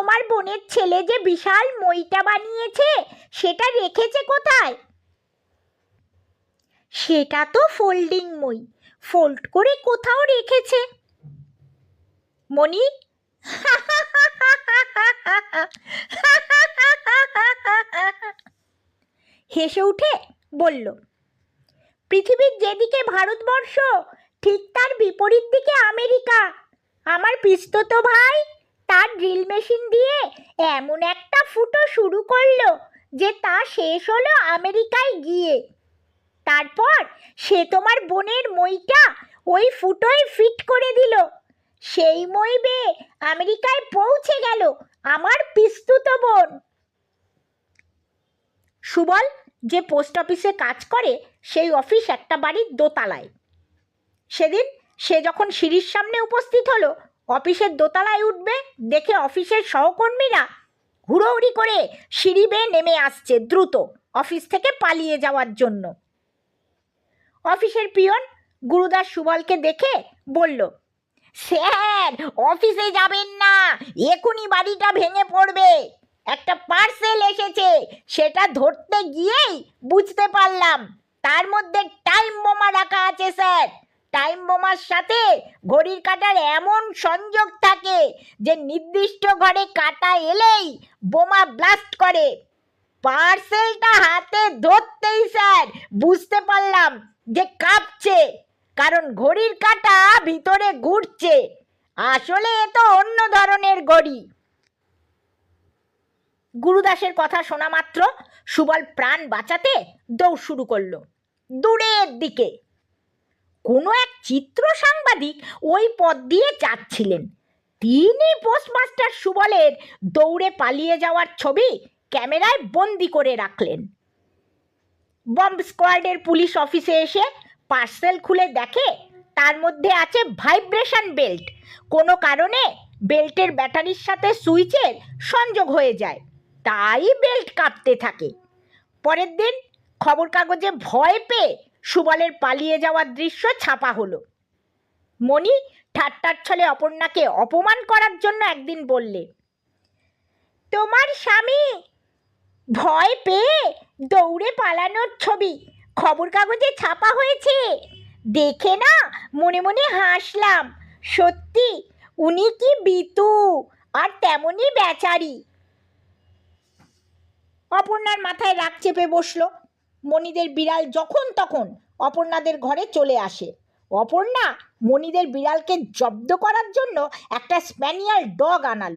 তোমার বোনের ছেলে যে বিশাল মইটা বানিয়েছে সেটা রেখেছে কোথায়? সেটা তো ফোল্ডিং মই, ফোল্ড করে কোথাও রেখেছে। মণি হেসে উঠে বলল, পৃথিবীর যেদিকে ভারতবর্ষ ঠিক তার বিপরীত দিকে আমেরিকা। আমার পিস্তত ভাই তার ড্রিল মেশিন দিয়ে এমন একটা ফুটো শুরু করলো যে তা শেষ হলো আমেরিকায় গিয়ে। তারপর সে তোমার বোনের মইটা ওই ফুটোয় ফিট করে দিল। সেই মই বেয়ে আমেরিকায় পৌঁছে গেল আমার পিস্তুত বোন। সুবল যে পোস্ট অফিসে কাজ করে সেই অফিস একটা বাড়ির দোতলায়। সেদিন সে যখন সিঁড়ির সামনে উপস্থিত হলো অফিসের দোতলায় উঠবে, দেখে অফিসের সহকর্মীরা হুড়োহুড়ি করে সিঁড়ি বেয়ে নেমে আসছে দ্রুত অফিস থেকে পালিয়ে যাওয়ার জন্য। অফিসের পিয়ন গুরুদাস সুবলকে দেখে বলল, স্যার অফিসে যাবেন না, এখনই বাড়িটা ভেঙে পড়বে। একটা পার্সেল এসেছে, সেটা ধরতে গিয়েই বুঝতে পারলাম তার মধ্যে টাইম বোমা রাখা আছে স্যার। টাইম বোমার সাথে ঘড়ির কাঁটার এমন সংযোগ থাকে যে নির্দিষ্ট ঘরে কাঁটা এলেই বোমা ব্লাস্ট করে। পার্সেলটা হাতে ধরতেই স্যার বুঝতে পারলাম যে কাঁপছে, কারণ ঘড়ির কাঁটা ভিতরে ঘুরছে। আসলে এ তো অন্য ধরনের ঘড়ি। গুরুদাসের কথা শোনা মাত্র সুবল প্রাণ বাঁচাতে দৌড় শুরু করলো দূরের দিকে। কোনো এক চিত্র সাংবাদিক ওই পথ দিয়ে যাচ্ছিলেন। তিনি পোস্টমাস্টার সুবলের দৌড়ে পালিয়ে যাওয়ার ছবি ক্যামেরায় বন্দি করে রাখলেন। বম্ব স্কোয়াডের পুলিশ অফিসে এসে পার্সেল খুলে দেখে তার মধ্যে আছে ভাইব্রেশন বেল্ট। কোনো কারণে বেল্টের ব্যাটারির সাথে সুইচের সংযোগ হয়ে যায়, তাই বেল্ট কাঁপতে থাকে। পরের দিন খবর কাগজে ভয় পেয়ে সুবলের পালিয়ে যাওয়ার দৃশ্য ছাপা হলো। মণি ঠাট্টার ছলে অপর্ণাকে অপমান করার জন্য একদিন বললে, তোমার স্বামী ভয় পেয়ে দৌড়ে পালানোর ছবি খবর কাগজে ছাপা হয়েছে। দেখে না মনে মনে হাসলাম, সত্যি উনি কি বিতু আর তেমনই বেচারি। অপর্ণার মাথায় রাগ চেপে বসলো। মণিদের বিড়াল যখন তখন অপর্ণাদের ঘরে চলে আসে। অপর্ণা মণিদের বিড়ালকে জব্দ করার জন্য একটা স্প্যানিয়াল ডগ আনাল।